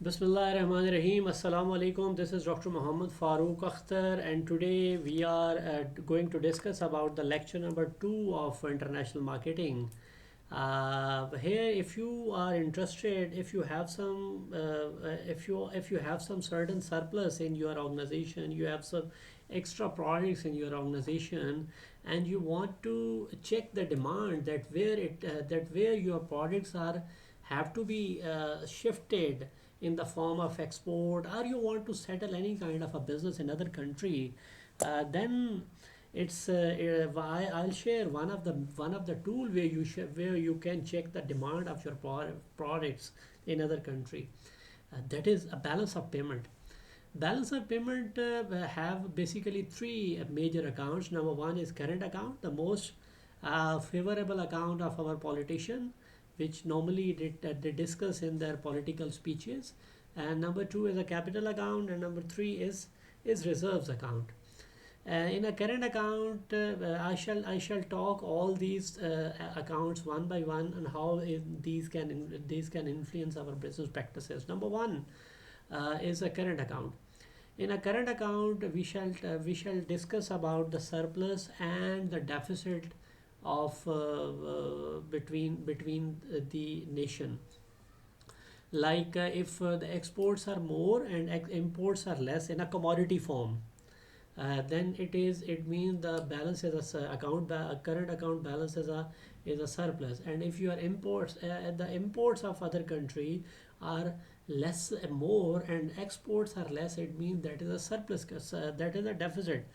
Bismillahirrahmanirrahim. Assalamu alaikum. This is Dr. Muhammad Farooq Akhtar, and today we are going to discuss about the lecture number 2 of international marketing. Here, if you are interested, if you have some certain surplus in your organization, you have some extra products in your organization, and you want to check the demand that where your products are have to be shifted in the form of export, or you want to settle any kind of a business in other country, then I'll share one of the tool where you can check the demand of your products in other country. That is a balance of payment. Balance of payment have basically three major accounts. Number one is current account, the most favorable account of our politician, which normally they discuss in their political speeches. And number two is a capital account, and number three is reserves account. In a current account, I shall talk all these accounts one by one and how these can influence our business practices. Number one is a current account. In a current account, we shall discuss about the surplus and the deficit of between the nation. Like if the exports are more and imports are less in a commodity form, then it means the balance is current account balance is a surplus. And if your imports the imports of other country are less more and exports are less, it means that is a surplus, that is a deficit.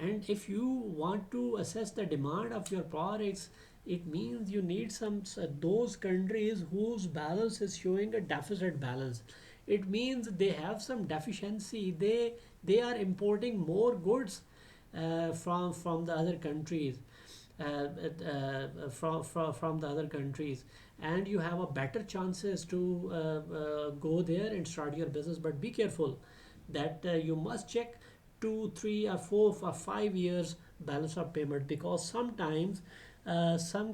And if you want to assess the demand of your products, it means you need those countries whose balance is showing a deficit balance. It means they have some deficiency. They are importing more goods from the other countries, from the other countries, and you have a better chances to go there and start your business. But be careful that you must check 2 3 or 4 or 5 years balance of payment, because sometimes some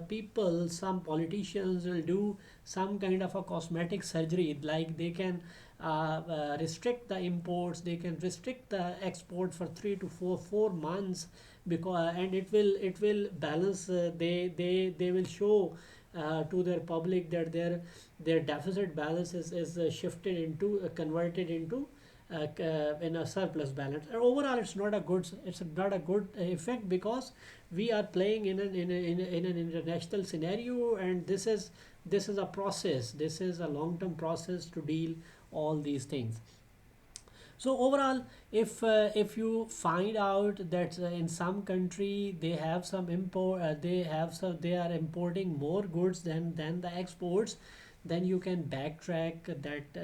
people, some politicians will do some kind of a cosmetic surgery, like they can restrict the imports, they can restrict the export for 3 to 4 months, because and it will balance, they will show to their public that their deficit balance is shifted into converted into in a surplus balance. And overall, it's not a good effect, because we are playing in an international scenario, and this is a process. This is a long-term process to deal all these things. So overall, if you find out that in some country they are importing more goods than the exports, then you can backtrack that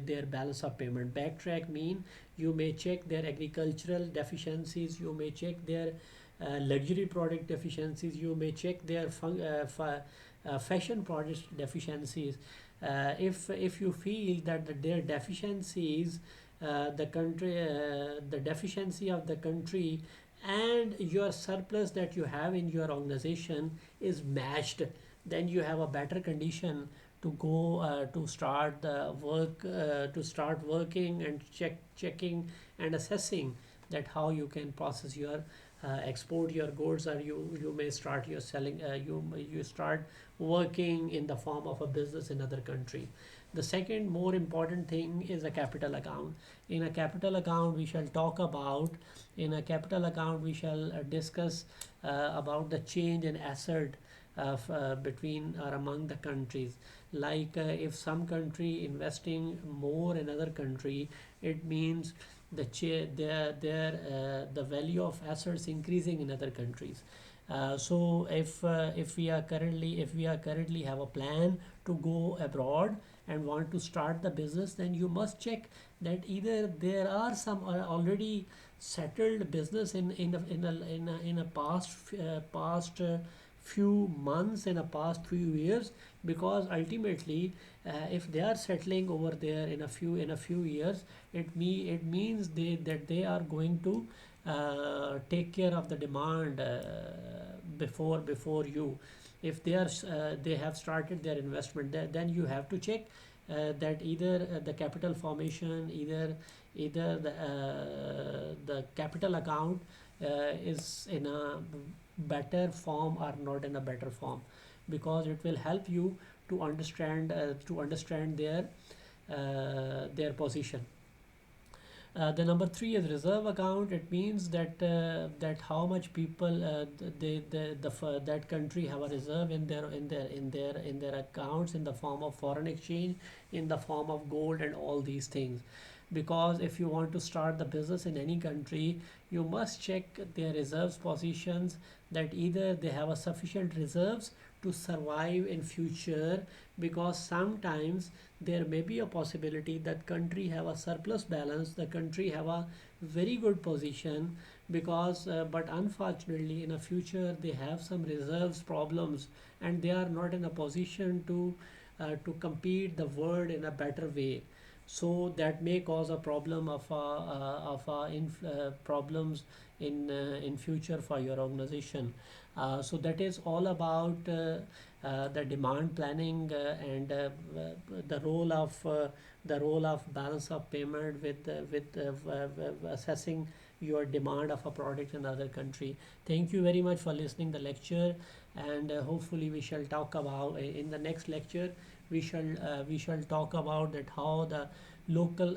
their balance of payment. Backtrack mean you may check their agricultural deficiencies, you may check their luxury product deficiencies, you may check their fashion product deficiencies. If you feel that their deficiencies, the deficiency of the country and your surplus that you have in your organization is matched, then you have a better condition to go to start working and checking and assessing that how you can process your export your goods, or you may start your selling, you start working in the form of a business in other country. The second more important thing is a capital account. In a capital account we shall talk about In a capital account we shall discuss about the change in asset between or among the countries. Like if some country investing more in other country, it means the value of assets increasing in other countries. So if we are currently have a plan to go abroad and want to start the business, then you must check that either there are some already settled business in a past few months, in a past few years, because ultimately if they are settling over there in a few years, it means that they are going to take care of the demand before you. If they have started their investment, then you have to check that either the capital formation, either the capital account is in a better form or not in a better form, because it will help you to understand their position. The number three is reserve account. It means that how much people that country have a reserve in their accounts, in the form of foreign exchange, in the form of gold, and all these things. Because if you want to start the business in any country, you must check their reserves positions, that either they have a sufficient reserves to survive in future, because sometimes there may be a possibility that country have a surplus balance, the country have a very good position, because but unfortunately in a future they have some reserves problems, and they are not in a position to compete the world in a better way. So that may cause a problem of problems in future for your organization. So that is all about the demand planning, and the role of balance of payment with assessing your demand of a product in other country. Thank you very much for listening the lecture, and hopefully we shall talk about in the next lecture. We shall talk about that how the local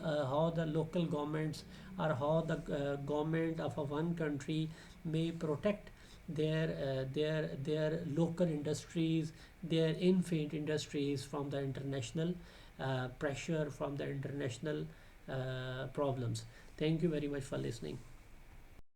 governments, or how the government of a one country may protect their local industries, their infant industries, from the international pressure, from the international problems. Thank you very much for listening.